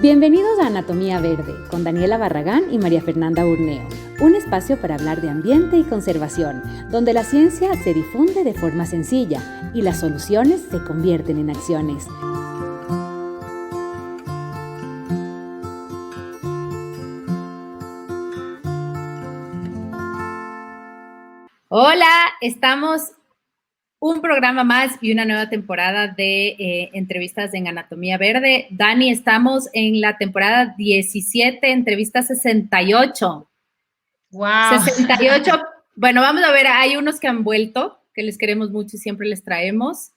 Bienvenidos a Anatomía Verde con Daniela Barragán y María Fernanda Urneo, un espacio para hablar de ambiente y conservación, donde la ciencia se difunde de forma sencilla y las soluciones se convierten en acciones. Hola, estamos un programa más y una nueva temporada de entrevistas en Anatomía Verde. Dani, estamos en la temporada 17, entrevista 68. ¡Wow! 68. Bueno, vamos a ver, hay unos que han vuelto, que les queremos mucho y siempre les traemos,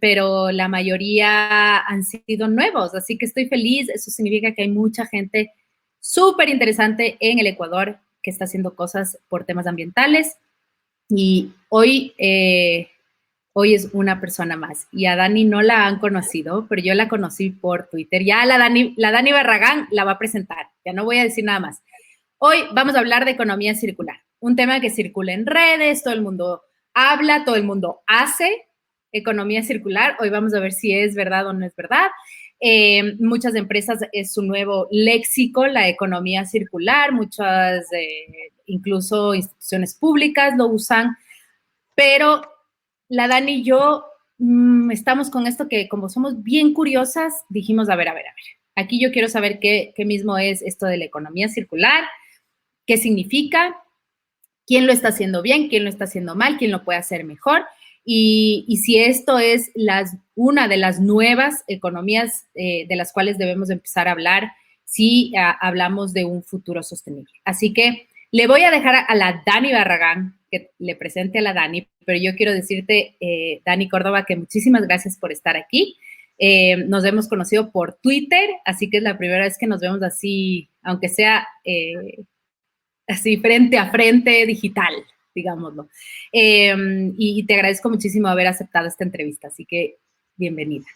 pero la mayoría han sido nuevos, así que estoy feliz. Eso significa que hay mucha gente súper interesante en el Ecuador que está haciendo cosas por temas ambientales. Y hoy es una persona más. Y a Dani no la han conocido, pero yo la conocí por Twitter. Ya la Dani Barragán la va a presentar. Ya no voy a decir nada más. Hoy vamos a hablar de economía circular. Un tema que circula en redes, todo el mundo habla, todo el mundo hace economía circular. Hoy vamos a ver si es verdad o no es verdad. Muchas empresas es su nuevo léxico, la economía circular. Muchas incluso instituciones públicas lo usan, pero la Dani y yo estamos con esto que como somos bien curiosas, dijimos, a ver, aquí yo quiero saber qué mismo es esto de la economía circular, qué significa, quién lo está haciendo bien, quién lo está haciendo mal, quién lo puede hacer mejor, y si esto es una de las nuevas economías de las cuales debemos empezar a hablar si hablamos de un futuro sostenible. Así que le voy a dejar a la Dani Barragán que le presente a la Dani, pero yo quiero decirte, Dani Córdoba, que muchísimas gracias por estar aquí. Nos hemos conocido por Twitter, así que es la primera vez que nos vemos así, aunque sea así frente a frente, digital, digámoslo. Y te agradezco muchísimo haber aceptado esta entrevista, así que bienvenida.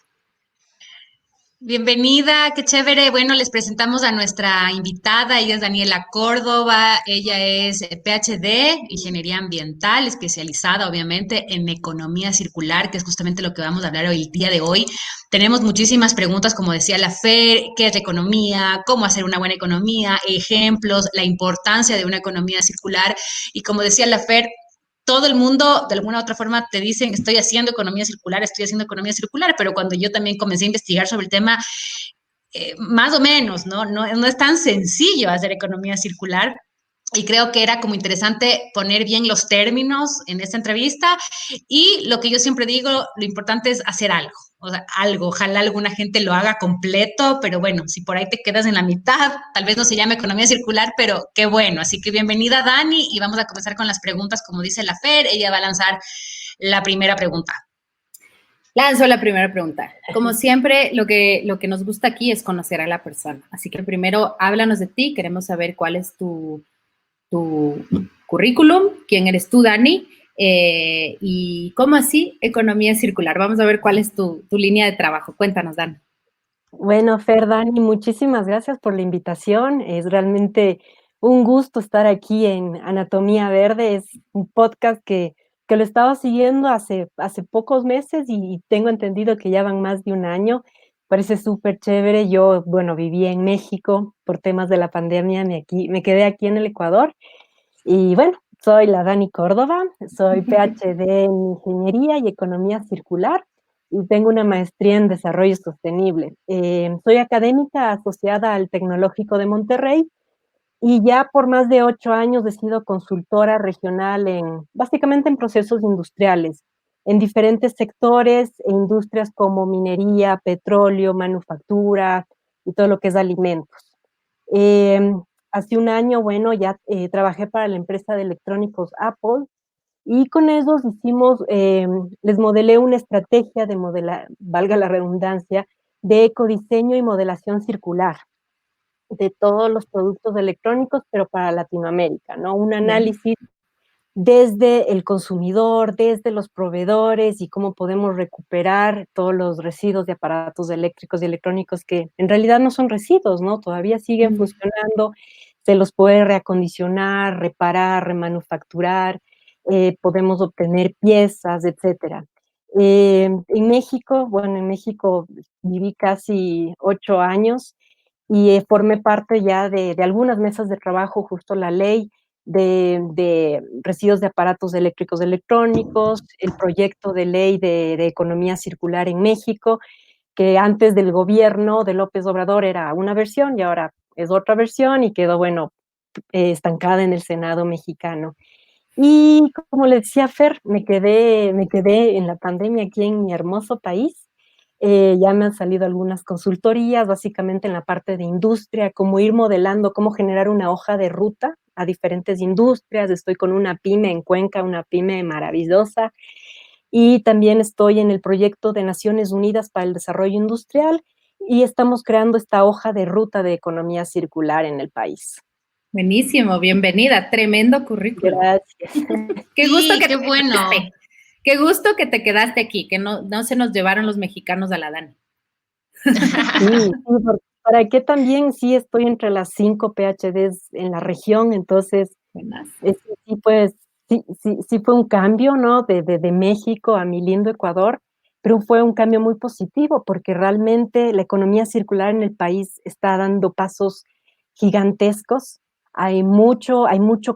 Bienvenida, qué chévere. Bueno, les presentamos a nuestra invitada. Ella es Daniela Córdoba. Ella es PhD, Ingeniería Ambiental, especializada obviamente en economía circular, que es justamente lo que vamos a hablar hoy, el día de hoy. Tenemos muchísimas preguntas, como decía la Fer, ¿qué es economía? ¿Cómo hacer una buena economía? Ejemplos, la importancia de una economía circular. Y como decía la Fer, todo el mundo, de alguna u otra forma, te dicen, estoy haciendo economía circular, pero cuando yo también comencé a investigar sobre el tema, más o menos, ¿no? No es tan sencillo hacer economía circular. Y creo que era como interesante poner bien los términos en esta entrevista. Y lo que yo siempre digo, lo importante es hacer algo. O sea, algo, ojalá alguna gente lo haga completo, pero bueno, si por ahí te quedas en la mitad, tal vez no se llame economía circular, pero qué bueno. Así que bienvenida, Dani, y vamos a comenzar con las preguntas, como dice la Fer. Ella va a lanzar la primera pregunta. Lanzo la primera pregunta. Como siempre, lo que nos gusta aquí es conocer a la persona. Así que primero, háblanos de ti. Queremos saber cuál es tu currículum, quién eres tú, Dani, y cómo así economía circular. Vamos a ver cuál es tu línea de trabajo. Cuéntanos, Dani. Bueno, Fer, Dani, muchísimas gracias por la invitación. Es realmente un gusto estar aquí en Anatomía Verde. Es un podcast que lo estaba siguiendo hace pocos meses y tengo entendido que ya van más de un año. Parece súper chévere. Yo, bueno, viví en México por temas de la pandemia, me quedé aquí en el Ecuador. Y bueno, soy la Dani Córdoba, soy PhD en Ingeniería y Economía Circular y tengo una maestría en Desarrollo Sostenible. Soy académica asociada al Tecnológico de Monterrey y ya por más de 8 años he sido consultora regional básicamente en procesos industriales, en diferentes sectores e industrias como minería, petróleo, manufactura y todo lo que es alimentos. Hace un año, bueno, ya trabajé para la empresa de electrónicos Apple y con ellos les modelé una estrategia de valga la redundancia, de ecodiseño y modelación circular de todos los productos electrónicos, pero para Latinoamérica, ¿no? Un análisis desde el consumidor, desde los proveedores y cómo podemos recuperar todos los residuos de aparatos eléctricos y electrónicos que en realidad no son residuos, ¿no? Todavía siguen funcionando, se los puede reacondicionar, reparar, remanufacturar, podemos obtener piezas, etcétera. En México, bueno, en México viví casi 8 años y formé parte ya de algunas mesas de trabajo, justo la ley de residuos de aparatos eléctricos electrónicos, el proyecto de ley de economía circular en México, que antes del gobierno de López Obrador era una versión y ahora es otra versión y quedó, bueno, estancada en el Senado mexicano. Y como le decía Fer, me quedé en la pandemia aquí en mi hermoso país. Ya me han salido algunas consultorías, básicamente en la parte de industria, cómo ir modelando, cómo generar una hoja de ruta a diferentes industrias. Estoy con una pyme en Cuenca, una pyme maravillosa, y también estoy en el proyecto de Naciones Unidas para el Desarrollo Industrial y estamos creando esta hoja de ruta de economía circular en el país. Buenísimo, bienvenida, tremendo currículum. Gracias. Qué gusto Sí, que qué te bueno. quedaste. Qué gusto que te quedaste aquí, que no se nos llevaron los mexicanos a la Dani. Sí, para qué también sí estoy entre las 5 PhDs en la región, entonces, Buenas. sí, pues, sí fue un cambio, ¿no? De México a mi lindo Ecuador, pero fue un cambio muy positivo, porque realmente la economía circular en el país está dando pasos gigantescos. Hay mucho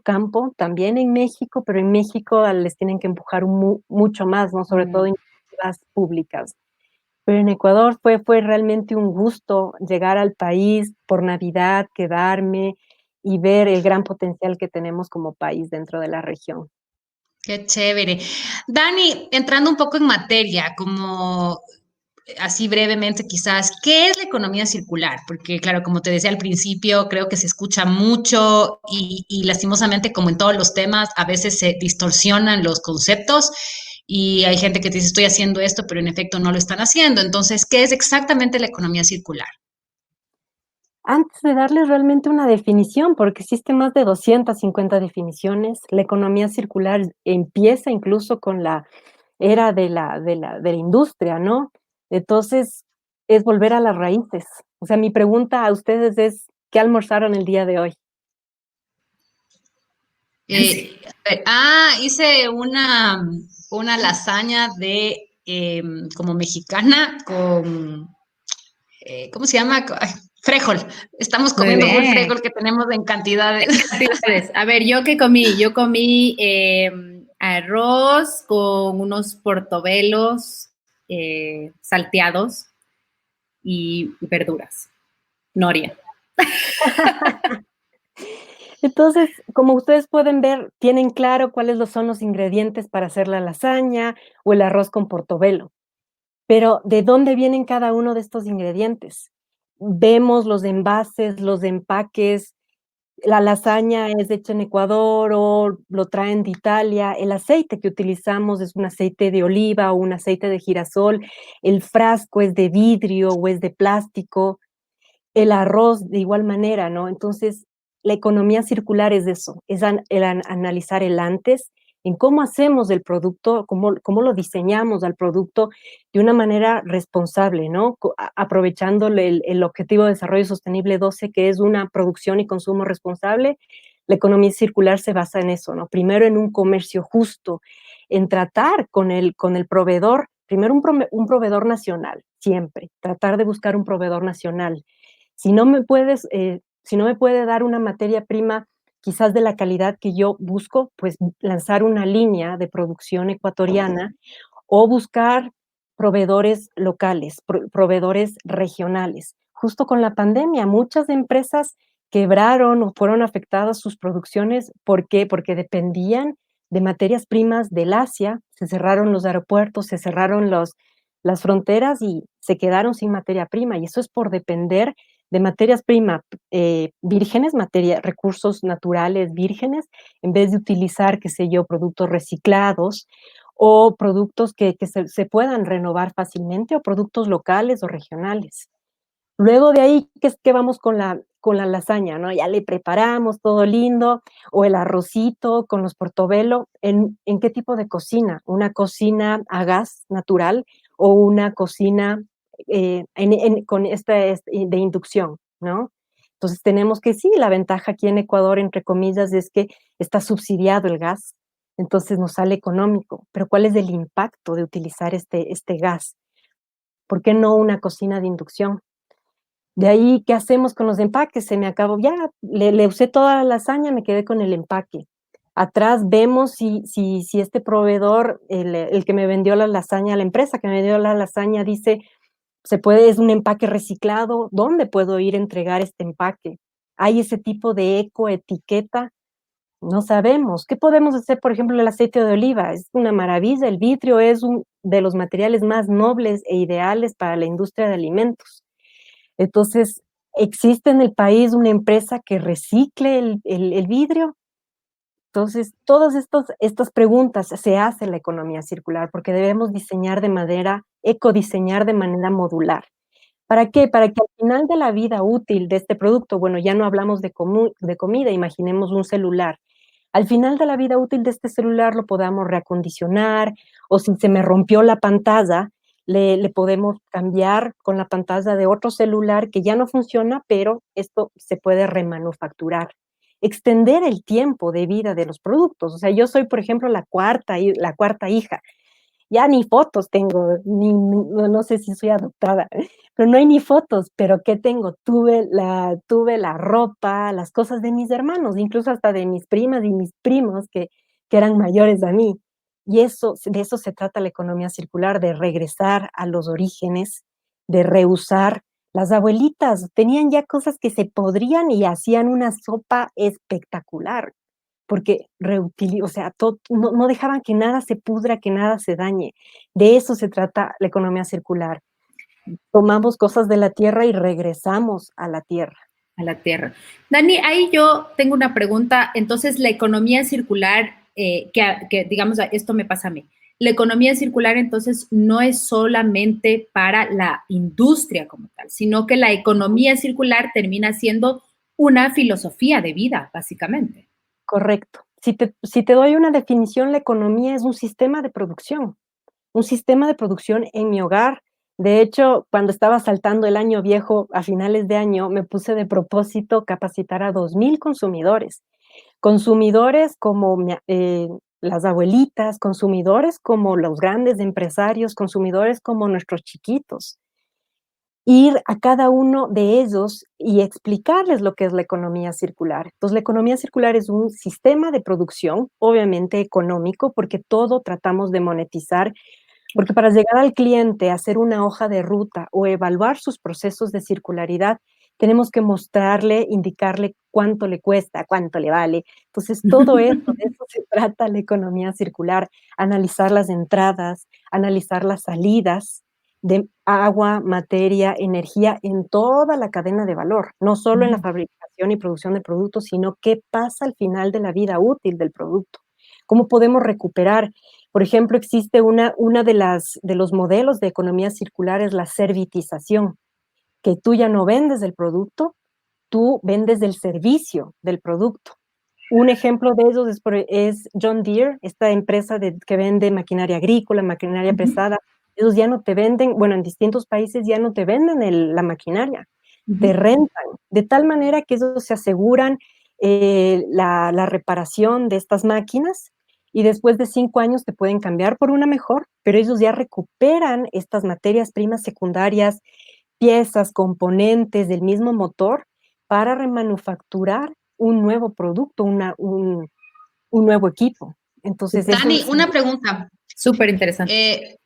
campo también en México, pero en México les tienen que empujar mucho más, ¿no? Sobre todo iniciativas públicas. Pero en Ecuador fue realmente un gusto llegar al país por Navidad, quedarme y ver el gran potencial que tenemos como país dentro de la región. Qué chévere. Dani, entrando un poco en materia, como así brevemente quizás, ¿qué es la economía circular? Porque claro, como te decía al principio, creo que se escucha mucho y lastimosamente, como en todos los temas, a veces se distorsionan los conceptos y hay gente que te dice, estoy haciendo esto, pero en efecto no lo están haciendo. Entonces, ¿qué es exactamente la economía circular? Antes de darles realmente una definición, porque existen más de 250 definiciones, la economía circular empieza incluso con la era de la industria, ¿no? Entonces, es volver a las raíces. O sea, mi pregunta a ustedes es, ¿qué almorzaron el día de hoy? Sí. Hice una lasaña de como mexicana con ¿cómo se llama? Ay, frijol. Estamos Muy comiendo full bien. frijol que tenemos en cantidades. Cantidades. A ver, ¿yo qué comí? Yo comí arroz con unos portobelos salteados y verduras. Noria. Entonces, como ustedes pueden ver, tienen claro cuáles son los ingredientes para hacer la lasaña o el arroz con portobelo. Pero, ¿de dónde vienen cada uno de estos ingredientes? Vemos los envases, los empaques, la lasaña es hecha en Ecuador o lo traen de Italia, el aceite que utilizamos es un aceite de oliva o un aceite de girasol, el frasco es de vidrio o es de plástico, el arroz de igual manera, ¿no? Entonces, la economía circular es eso, es analizar el antes, en cómo hacemos el producto, cómo lo diseñamos al producto de una manera responsable, ¿no? Aprovechando el Objetivo de Desarrollo Sostenible 12, que es una producción y consumo responsable. La economía circular se basa en eso, ¿no? Primero en un comercio justo, en tratar con el proveedor, primero un proveedor nacional, siempre, tratar de buscar un proveedor nacional. Si no me puede dar una materia prima quizás de la calidad que yo busco, pues lanzar una línea de producción ecuatoriana o buscar proveedores locales, proveedores regionales. Justo con la pandemia, muchas empresas quebraron o fueron afectadas sus producciones. ¿Por qué? Porque dependían de materias primas del Asia, se cerraron los aeropuertos, se cerraron las fronteras y se quedaron sin materia prima. Y eso es por depender de materias primas vírgenes, recursos naturales vírgenes, en vez de utilizar, qué sé yo, productos reciclados o productos que se puedan renovar fácilmente o productos locales o regionales. Luego de ahí, ¿qué vamos con la lasaña, ¿no? Ya le preparamos todo lindo, o el arrocito con los portobelo. ¿En qué tipo de cocina? ¿Una cocina a gas natural o una cocina con de inducción, ¿no? Entonces tenemos que sí, la ventaja aquí en Ecuador, entre comillas, es que está subsidiado el gas. entonces nos sale económico. Pero ¿cuál es el impacto de utilizar este gas? ¿Por qué no una cocina de inducción? De ahí, ¿qué hacemos con los empaques? Se me acabó, ya, le usé toda la lasaña, me quedé con el empaque. Atrás vemos si este proveedor, el que me vendió la lasaña, la empresa que me vendió la lasaña, dice, es un empaque reciclado, ¿dónde puedo ir a entregar este empaque? ¿Hay ese tipo de ecoetiqueta? No sabemos. ¿Qué podemos hacer, por ejemplo, el aceite de oliva? Es una maravilla, el vitrio es uno de los materiales más nobles e ideales para la industria de alimentos. Entonces, ¿existe en el país una empresa que recicle el vidrio? Entonces, todas estas preguntas se hace en la economía circular porque debemos ecodiseñar de manera modular. ¿Para qué? Para que al final de la vida útil de este producto, bueno, ya no hablamos de comida, imaginemos un celular. Al final de la vida útil de este celular lo podamos reacondicionar, o si se me rompió la pantalla, le podemos cambiar con la pantalla de otro celular que ya no funciona, pero esto se puede remanufacturar. Extender el tiempo de vida de los productos. O sea, yo soy, por ejemplo, la cuarta hija. Ya ni fotos tengo, no sé si soy adoptada, pero no hay ni fotos, pero ¿qué tengo? Tuve la ropa, las cosas de mis hermanos, incluso hasta de mis primas y mis primos que eran mayores a mí. Y de eso se trata la economía circular, de regresar a los orígenes, de reusar. Las abuelitas tenían ya cosas que se podrían y hacían una sopa espectacular porque o sea, no dejaban que nada se pudra, que nada se dañe. De eso se trata la economía circular. Tomamos cosas de la tierra y regresamos a la tierra. A la tierra. Dani, ahí yo tengo una pregunta. Entonces, la economía circular, que digamos, esto me pasa a mí. La economía circular entonces no es solamente para la industria como tal, sino que la economía circular termina siendo una filosofía de vida, básicamente. Correcto. Si te doy una definición, la economía es un sistema de producción. Un sistema de producción en mi hogar. De hecho, cuando estaba saltando el año viejo a finales de año, me puse de propósito capacitar a 2,000 consumidores. Consumidores como las abuelitas, consumidores como los grandes empresarios, consumidores como nuestros chiquitos. Ir a cada uno de ellos y explicarles lo que es la economía circular. Entonces, la economía circular es un sistema de producción, obviamente económico, porque todo tratamos de monetizar, porque para llegar al cliente, hacer una hoja de ruta o evaluar sus procesos de circularidad, tenemos que mostrarle, indicarle cuánto le cuesta, cuánto le vale. Entonces, todo eso, de eso se trata la economía circular, analizar las entradas, analizar las salidas de agua, materia, energía en toda la cadena de valor, no solo en la fabricación y producción de productos, sino qué pasa al final de la vida útil del producto. ¿Cómo podemos recuperar? Por ejemplo, existe una de los modelos de economía circular es la servitización, que tú ya no vendes el producto, tú vendes el servicio del producto. Un ejemplo de ellos es John Deere, esta empresa que vende maquinaria agrícola, maquinaria pesada. Ellos ya no te venden, bueno, en distintos países ya no te venden la maquinaria, te rentan, de tal manera que ellos se aseguran la reparación de estas máquinas y después de 5 años te pueden cambiar por una mejor, pero ellos ya recuperan estas materias primas secundarias, piezas, componentes del mismo motor para remanufacturar un nuevo producto, un nuevo equipo. Entonces, Dani, una pregunta. Súper interesante.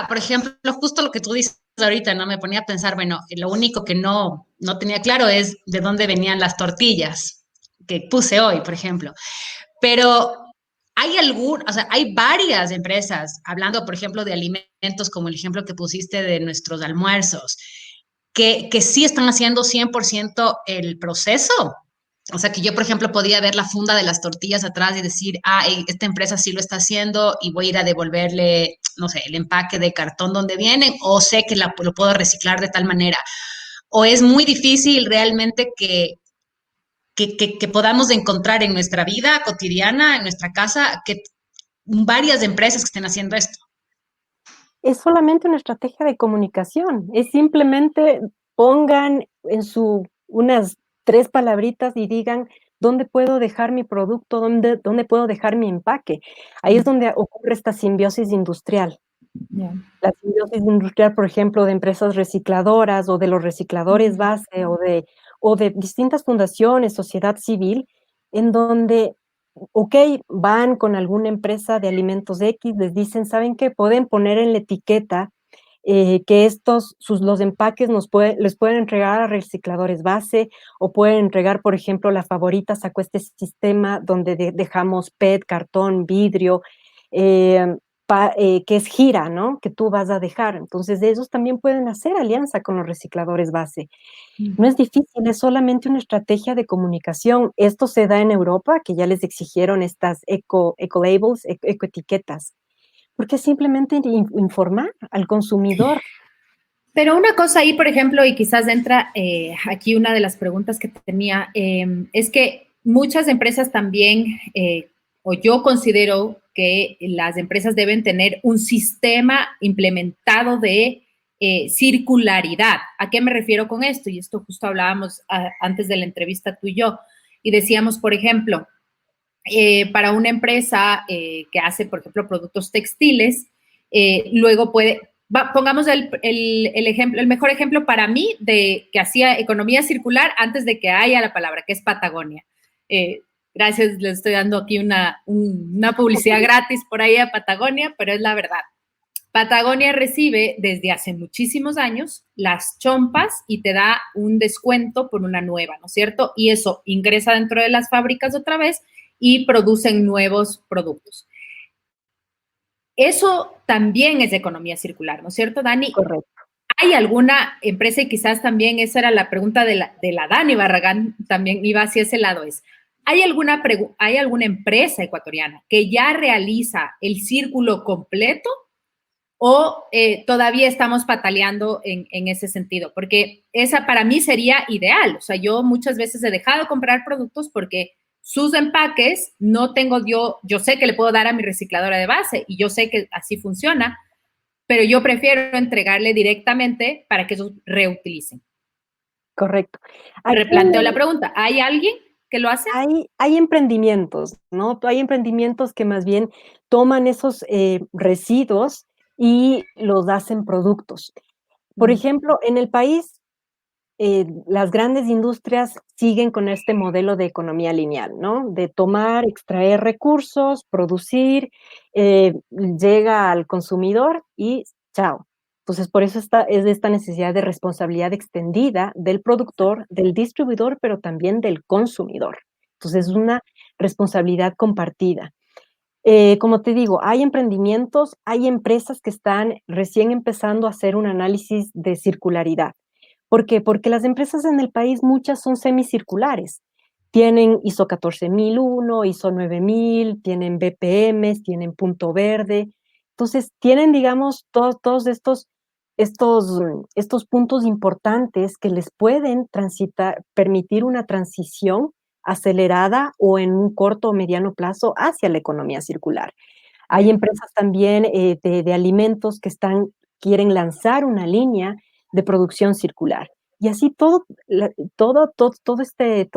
Por ejemplo, justo lo que tú dices ahorita, ¿no? Me ponía a pensar, bueno, lo único que no tenía claro es de dónde venían las tortillas que puse hoy, por ejemplo. Pero o sea, hay varias empresas, hablando, por ejemplo, de alimentos, como el ejemplo que pusiste de nuestros almuerzos, que sí están haciendo 100% el proceso. O sea, que yo, por ejemplo, podía ver la funda de las tortillas atrás y decir, esta empresa sí lo está haciendo y voy a ir a devolverle, no sé, el empaque de cartón donde vienen, o sé que lo puedo reciclar de tal manera. O es muy difícil realmente que podamos encontrar en nuestra vida cotidiana, en nuestra casa, que varias empresas que estén haciendo esto. Es solamente una estrategia de comunicación, es simplemente pongan unas 3 palabritas y digan, ¿dónde puedo dejar mi producto? ¿Dónde puedo dejar mi empaque? Ahí es donde ocurre esta simbiosis industrial. Ya. La simbiosis industrial, por ejemplo, de empresas recicladoras o de los recicladores base o de distintas fundaciones, sociedad civil, en donde, okey, van con alguna empresa de alimentos X, les dicen: "¿Saben qué? Pueden poner en la etiqueta, que los empaques les pueden entregar a recicladores base, o pueden entregar, por ejemplo, La Favorita sacó este sistema donde dejamos PET, cartón, vidrio, em, que es gira, ¿no? Que tú vas a dejar. Entonces, ellos también pueden hacer alianza con los recicladores base. No es difícil, es solamente una estrategia de comunicación. Esto se da en Europa, que ya les exigieron estas eco-labels, ecoetiquetas, porque es simplemente informar al consumidor. Pero una cosa ahí, por ejemplo, y quizás entra aquí una de las preguntas que tenía, es que muchas empresas también, o yo considero que las empresas deben tener un sistema implementado de circularidad. ¿A qué me refiero con esto? Y esto justo hablábamos antes de la entrevista tú y yo, y decíamos, por ejemplo, para una empresa que hace, por ejemplo, productos textiles, luego pongamos ejemplo, el mejor ejemplo para mí de que hacía economía circular antes de que haya la palabra, que es Patagonia. Gracias, les estoy dando aquí una publicidad gratis por ahí a Patagonia, pero es la verdad. Patagonia recibe desde hace muchísimos años las chompas y te da un descuento por una nueva, ¿no es cierto? Y eso ingresa dentro de las fábricas otra vez y producen nuevos productos. Eso también es economía circular, ¿no es cierto, Dani? Correcto. ¿Hay alguna empresa, y quizás también esa era la pregunta de la Dani Barragán, también iba hacia ese lado, ¿hay alguna empresa ecuatoriana que ya realiza el círculo completo o todavía estamos pataleando en ese sentido? Porque esa para mí sería ideal. O sea, yo muchas veces he dejado de comprar productos porque sus empaques no tengo yo sé que le puedo dar a mi recicladora de base y yo sé que así funciona, pero yo prefiero entregarle directamente para que ellos reutilicen. Correcto. Replanteo la pregunta, ¿hay alguien que lo hace? Hay emprendimientos, ¿no? Hay emprendimientos que más bien toman esos residuos y los hacen productos. Por ejemplo, en el país, las grandes industrias siguen con este modelo de economía lineal, ¿no? De tomar, extraer recursos, producir, llega al consumidor y chao. Entonces, por eso es esta necesidad de responsabilidad extendida del productor, del distribuidor, pero también del consumidor. Entonces, es una responsabilidad compartida. Como te digo, hay emprendimientos, hay empresas que están recién empezando a hacer un análisis de circularidad. ¿Por qué? Porque las empresas en el país, muchas son semicirculares. Tienen ISO 14001, ISO 9000, tienen BPMs, tienen punto verde. Entonces, tienen, digamos, todos estos puntos importantes que les pueden permitir una transición acelerada o en un corto o mediano plazo hacia la economía circular. Hay empresas también de alimentos que quieren lanzar una línea de producción circular. Y así todo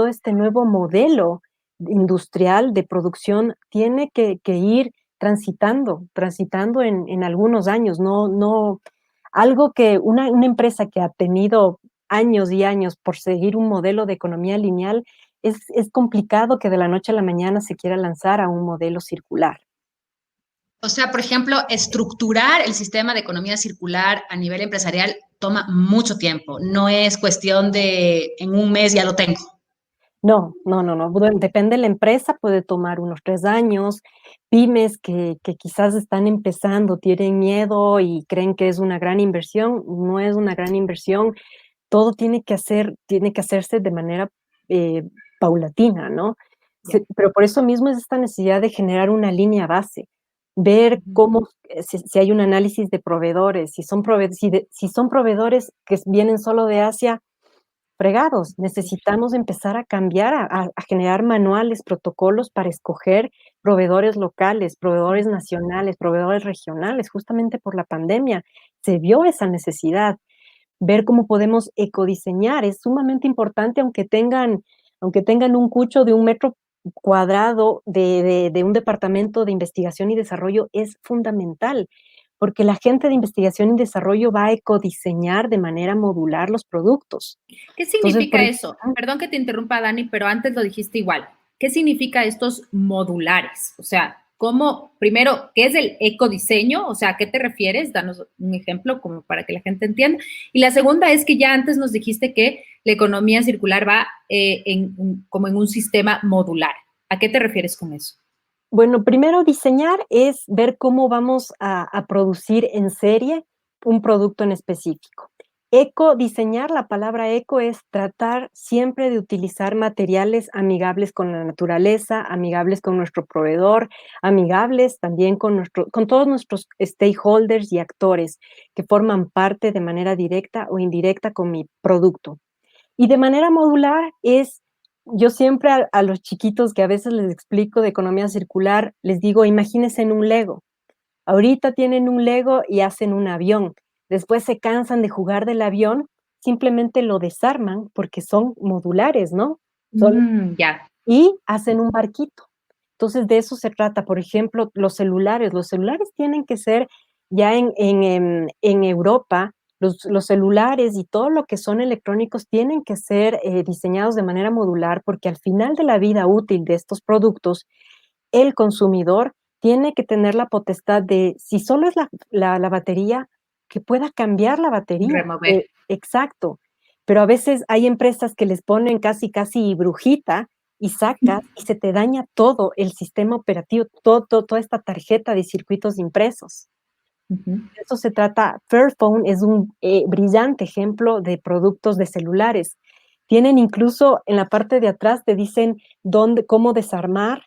este nuevo modelo industrial de producción tiene que ir transitando en algunos años. Algo que una empresa que ha tenido años y años por seguir un modelo de economía lineal, es complicado que de la noche a la mañana se quiera lanzar a un modelo circular. O sea, por ejemplo, estructurar el sistema de economía circular a nivel empresarial toma mucho tiempo. No es cuestión de en un mes ya lo tengo. No. Bueno, depende de la empresa, puede tomar unos 3 años. Pymes que quizás están empezando, tienen miedo y creen que es una gran inversión, no es una gran inversión. Todo tiene que hacerse de manera paulatina, ¿no? Pero por eso mismo es esta necesidad de generar una línea base, ver cómo, si hay un análisis de proveedores, si son proveedores que vienen solo de Asia, fregados. Necesitamos empezar a cambiar, a generar manuales, protocolos para escoger proveedores locales, proveedores nacionales, proveedores regionales. Justamente por la pandemia se vio esa necesidad. Ver cómo podemos ecodiseñar es sumamente importante, aunque tengan aunque tengan un cucho de 1 metro cuadrado de un departamento de investigación y desarrollo, es fundamental, porque la gente de investigación y desarrollo va a ecodiseñar de manera modular los productos. ¿Qué significa eso? Perdón que te interrumpa, Dani, pero antes lo dijiste igual. ¿Qué significa estos modulares? O sea, ¿cómo, primero, qué es el ecodiseño? O sea, ¿a qué te refieres? Danos un ejemplo como para que la gente entienda. Y la segunda es que ya antes nos dijiste que la economía circular va como en un sistema modular. ¿A qué te refieres con eso? Bueno, primero diseñar es ver cómo vamos a producir en serie un producto en específico. Ecodiseñar, la palabra eco es tratar siempre de utilizar materiales amigables con la naturaleza, amigables con nuestro proveedor, amigables también con todos nuestros stakeholders y actores que forman parte de manera directa o indirecta con mi producto. Y de manera modular yo siempre a los chiquitos que a veces les explico de economía circular, les digo, imagínense en un Lego. Ahorita tienen un Lego y hacen un avión. Después se cansan de jugar del avión, simplemente lo desarman porque son modulares, ¿no? Ya. Y hacen un barquito. Entonces, de eso se trata. Por ejemplo, los celulares. Los celulares tienen que ser ya en Europa, los celulares y todo lo que son electrónicos tienen que ser diseñados de manera modular porque al final de la vida útil de estos productos, el consumidor tiene que tener la potestad de, si solo es la batería, que pueda cambiar la batería. Remover. Exacto. Pero a veces hay empresas que les ponen casi brujita y sacas y se te daña todo el sistema operativo, toda esta tarjeta de circuitos impresos. De eso se trata. Fairphone es un brillante ejemplo de productos de celulares. Tienen incluso en la parte de atrás, te dicen cómo desarmar,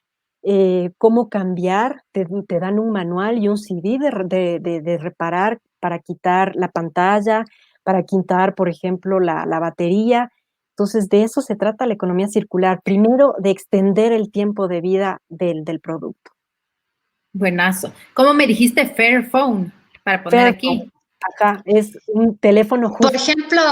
cómo cambiar, te dan un manual y un CD de reparar para quitar la pantalla, para quitar, por ejemplo, la batería. Entonces, de eso se trata la economía circular. Primero, de extender el tiempo de vida del producto. Buenazo. ¿Cómo me dijiste Fairphone? Para poner aquí. Acá es un teléfono justo. Por ejemplo,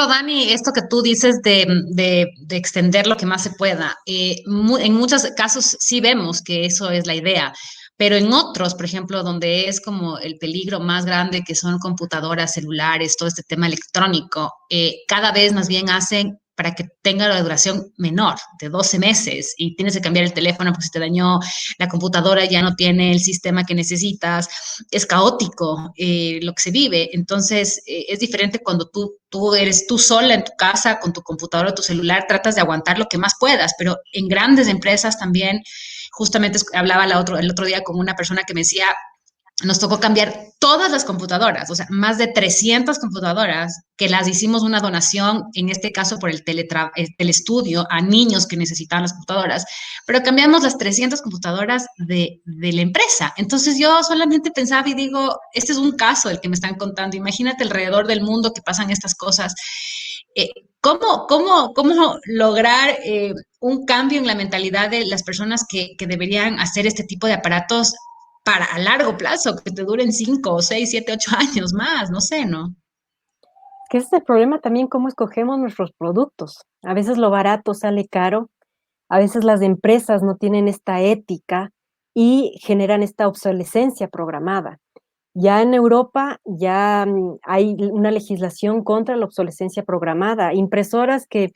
Dani, esto que tú dices de extender lo que más se pueda, en muchos casos sí vemos que eso es la idea, pero en otros, por ejemplo, donde es como el peligro más grande, que son computadoras, celulares, todo este tema electrónico, cada vez más bien hacen para que tenga la duración menor, de 12 meses, y tienes que cambiar el teléfono porque se te dañó, la computadora ya no tiene el sistema que necesitas, es caótico lo que se vive, entonces es diferente cuando tú eres tú sola en tu casa con tu computadora o tu celular, tratas de aguantar lo que más puedas, pero en grandes empresas también, justamente hablaba el otro día con una persona que me decía, nos tocó cambiar todas las computadoras, o sea, más de 300 computadoras que las hicimos una donación, en este caso por el telestudio, a niños que necesitaban las computadoras, pero cambiamos las 300 computadoras de la empresa. Entonces yo solamente pensaba y digo, este es un caso el que me están contando, imagínate alrededor del mundo que pasan estas cosas. ¿Cómo lograr un cambio en la mentalidad de las personas que deberían hacer este tipo de aparatos para a largo plazo, que te duren 5, 6, 7, 8 años más, no sé, ¿no? Que ese es el problema también, cómo escogemos nuestros productos. A veces lo barato sale caro, a veces las empresas no tienen esta ética y generan esta obsolescencia programada. Ya en Europa ya hay una legislación contra la obsolescencia programada, impresoras que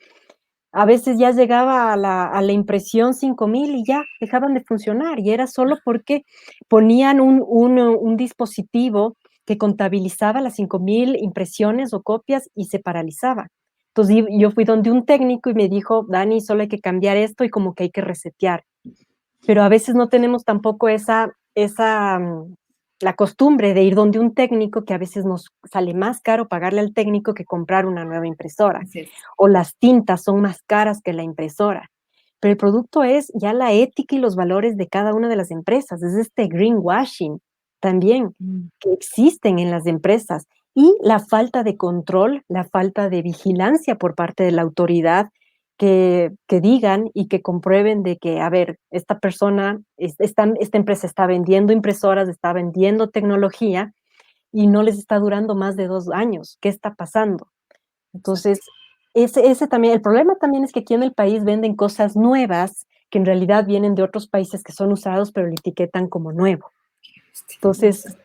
a veces ya llegaba a la impresión 5000 y ya dejaban de funcionar, y era solo porque ponían un dispositivo que contabilizaba las 5000 impresiones o copias y se paralizaba. Entonces yo fui donde un técnico y me dijo, Dani, solo hay que cambiar esto y como que hay que resetear. Pero a veces no tenemos tampoco la costumbre de ir donde un técnico, que a veces nos sale más caro pagarle al técnico que comprar una nueva impresora. O las tintas son más caras que la impresora. Pero el producto es ya la ética y los valores de cada una de las empresas. Es este greenwashing también que existen en las empresas. Y la falta de control, la falta de vigilancia por parte de la autoridad que digan y que comprueben de que, a ver, esta persona, esta empresa está vendiendo impresoras, está vendiendo tecnología y no les está durando más de 2 años. ¿Qué está pasando? Entonces, Ese también, el problema también es que aquí en el país venden cosas nuevas que en realidad vienen de otros países que son usados, pero lo etiquetan como nuevo. Entonces,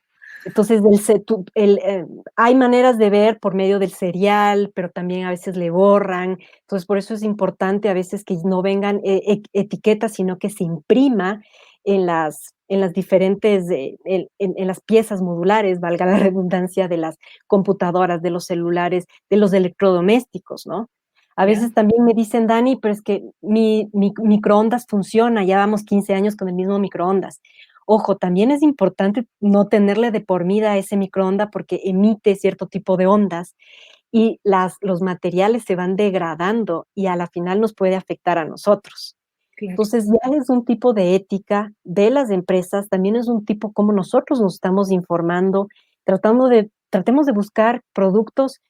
hay maneras de ver por medio del serial, pero también a veces le borran. Entonces, por eso es importante a veces que no vengan etiquetas, sino que se imprima en las diferentes, en las piezas modulares, valga la redundancia, de las computadoras, de los celulares, de los electrodomésticos, ¿no? A ¿Ya? veces también me dicen, Dani, pero es que mi microondas funciona, ya vamos 15 años con el mismo microondas. Ojo, también es importante no tenerle de por vida a ese microondas porque emite cierto tipo de ondas y los materiales se van degradando y a la final nos puede afectar a nosotros. Claro. Entonces ya es un tipo de ética de las empresas, también es un tipo como nosotros nos estamos informando, tratemos de buscar productos,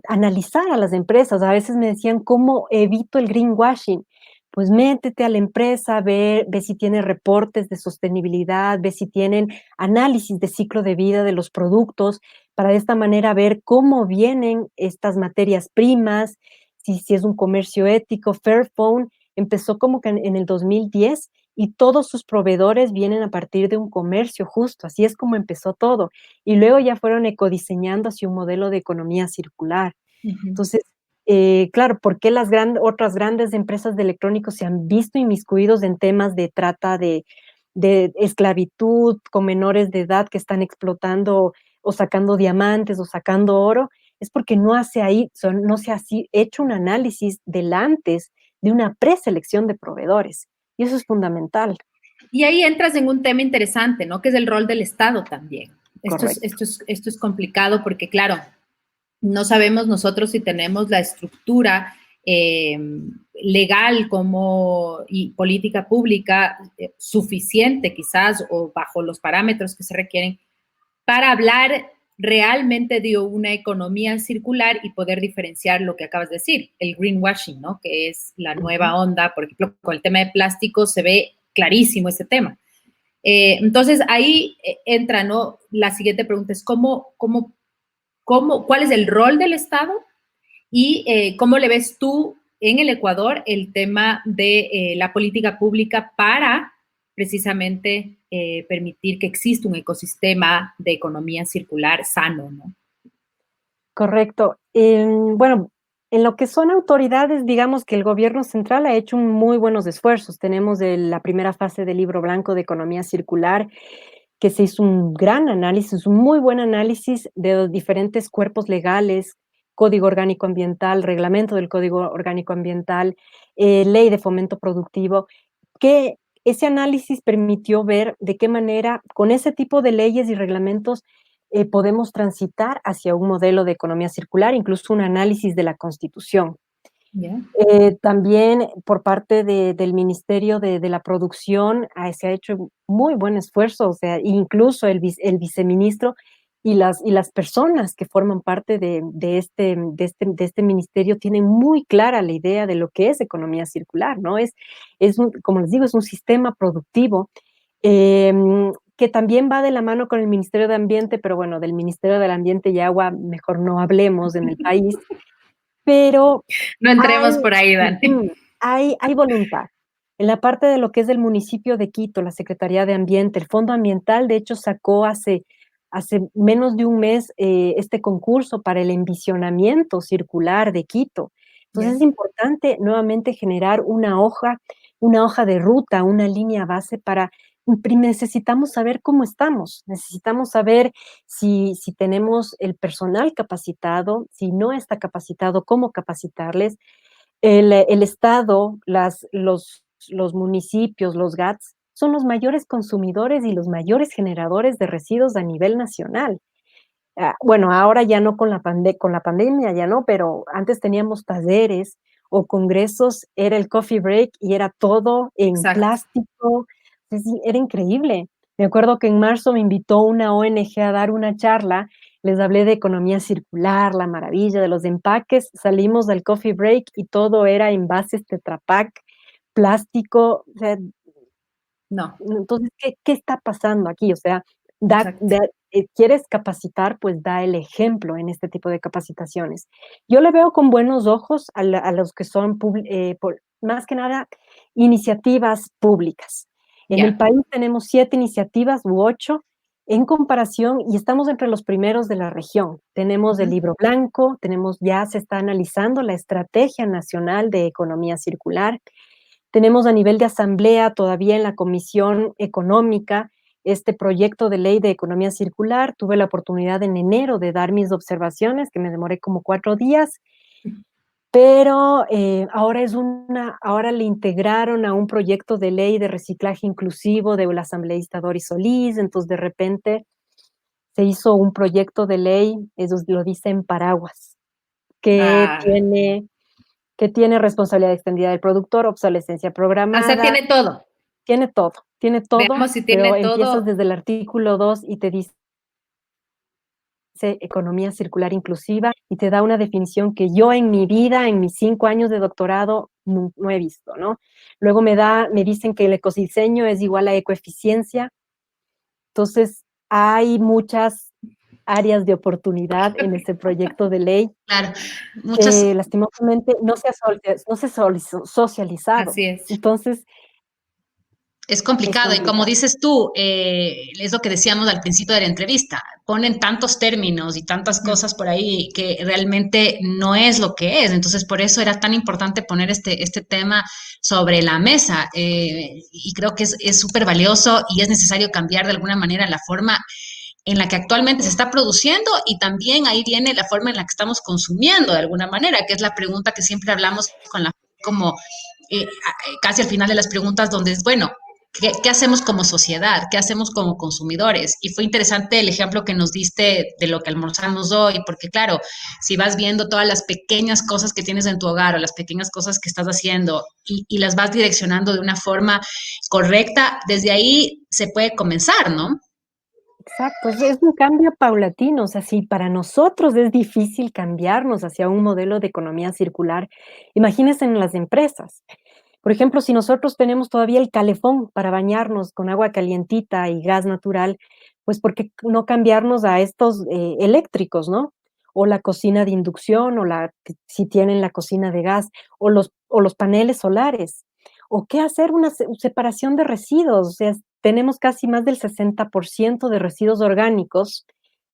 analizar a las empresas. A veces me decían, ¿cómo evito el greenwashing? Pues métete a la empresa, ve si tiene reportes de sostenibilidad, ve si tienen análisis de ciclo de vida de los productos, para de esta manera ver cómo vienen estas materias primas, si es un comercio ético. Fairphone empezó como que en el 2010 y todos sus proveedores vienen a partir de un comercio justo, así es como empezó todo. Y luego ya fueron ecodiseñando hacia un modelo de economía circular. Ujú. Entonces, claro, ¿por qué otras grandes empresas de electrónicos se han visto inmiscuidos en temas de trata de esclavitud con menores de edad que están explotando o sacando diamantes o sacando oro? Es porque no se ha hecho un análisis del antes de una preselección de proveedores. Y eso es fundamental. Y ahí entras en un tema interesante, ¿no? Que es el rol del Estado también. Correcto. Esto es complicado porque, claro, no sabemos nosotros si tenemos la estructura eh, legal como y política pública suficiente quizás o bajo los parámetros que se requieren para hablar realmente de una economía circular y poder diferenciar lo que acabas de decir, el greenwashing, ¿no? Que es la nueva onda, por ejemplo, con el tema de plástico se ve clarísimo ese tema. Entonces ahí entra, ¿no? La siguiente pregunta es cuál es el rol del Estado y cómo le ves tú en el Ecuador el tema de la política pública para precisamente permitir que exista un ecosistema de economía circular sano, ¿no? Correcto. Bueno, en lo que son autoridades, digamos que el gobierno central ha hecho muy buenos esfuerzos. Tenemos la primera fase del libro blanco de economía circular, que se hizo un gran análisis, un muy buen análisis de los diferentes cuerpos legales, Código Orgánico Ambiental, Reglamento del Código Orgánico Ambiental, Ley de Fomento Productivo, que ese análisis permitió ver de qué manera con ese tipo de leyes y reglamentos podemos transitar hacia un modelo de economía circular, incluso un análisis de la Constitución. Yeah. También por parte del Ministerio de la Producción se ha hecho muy buen esfuerzo, o sea, incluso el viceministro y las personas que forman parte de este ministerio tienen muy clara la idea de lo que es economía circular, ¿no? Como les digo, es un sistema productivo eh, que también va de la mano con el Ministerio de Ambiente, pero bueno, del Ministerio del Ambiente y Agua mejor no hablemos en el país, pero No hay, entremos por ahí, Dani. hay voluntad. En la parte de lo que es del municipio de Quito, la Secretaría de Ambiente, el Fondo Ambiental, de hecho, sacó hace menos de un mes este concurso para el envisionamiento circular de Quito. Entonces Yeah. es importante nuevamente generar una hoja de ruta, una línea base para, necesitamos saber cómo estamos, necesitamos saber si tenemos el personal capacitado, si no está capacitado, cómo capacitarles. El Estado, los municipios, los GATS, son los mayores consumidores y los mayores generadores de residuos a nivel nacional. Bueno, ahora ya no con la pandemia, ya no, pero antes teníamos talleres o congresos, era el coffee break y era todo en Exacto. plástico, era increíble. Me acuerdo que en marzo me invitó una ONG a dar una charla, les hablé de economía circular, la maravilla de los empaques, salimos del coffee break y todo era envases Tetra Pak, plástico, o sea, No, entonces, ¿qué está pasando aquí? O sea, exacto. quieres capacitar, pues da el ejemplo en este tipo de capacitaciones. Yo le veo con buenos ojos a los que son, más que nada, iniciativas públicas. En el país tenemos 7 iniciativas u 8 en comparación y estamos entre los primeros de la región. Tenemos el libro blanco, ya se está analizando la Estrategia Nacional de Economía Circular. Tenemos a nivel de asamblea todavía en la Comisión Económica este proyecto de ley de economía circular. Tuve la oportunidad en enero de dar mis observaciones, que me demoré como 4 días, pero ahora le integraron a un proyecto de ley de reciclaje inclusivo de la asambleísta Doris Solís, entonces de repente se hizo un proyecto de ley, eso lo dice en paraguas, que tiene responsabilidad extendida del productor, obsolescencia programada. O sea, tiene todo. Tiene todo, Veamos si pero tiene empiezas todo. desde el artículo 2 y te dice economía circular inclusiva y te da una definición que yo en mi vida, en mis 5 años de doctorado, no he visto, ¿no? Luego me dicen que el ecodiseño es igual a ecoeficiencia. Entonces, hay muchas áreas de oportunidad en ese proyecto de ley. Claro, Que lastimosamente no se ha socializado. Así es. Entonces, es complicado y como dices tú, es lo que decíamos al principio de la entrevista, ponen tantos términos y tantas cosas por ahí que realmente no es lo que es. Entonces, por eso era tan importante poner este tema sobre la mesa y creo que es súper valioso y es necesario cambiar de alguna manera la forma en la que actualmente se está produciendo y también ahí viene la forma en la que estamos consumiendo de alguna manera, que es la pregunta que siempre hablamos como casi al final de las preguntas donde es, bueno, ¿qué hacemos como sociedad? ¿Qué hacemos como consumidores? Y fue interesante el ejemplo que nos diste de lo que almorzamos hoy, porque claro, si vas viendo todas las pequeñas cosas que tienes en tu hogar o las pequeñas cosas que estás haciendo y las vas direccionando de una forma correcta, desde ahí se puede comenzar, ¿no? Exacto, es un cambio paulatino. O sea, si para nosotros es difícil cambiarnos hacia un modelo de economía circular, imagínense en las empresas. Por ejemplo, si nosotros tenemos todavía el calefón para bañarnos con agua calientita y gas natural, pues ¿por qué no cambiarnos a estos eléctricos, ¿no? O la cocina de inducción, si tienen la cocina de gas, o los paneles solares. ¿O qué hacer una separación de residuos? O sea, tenemos casi más del 60% de residuos orgánicos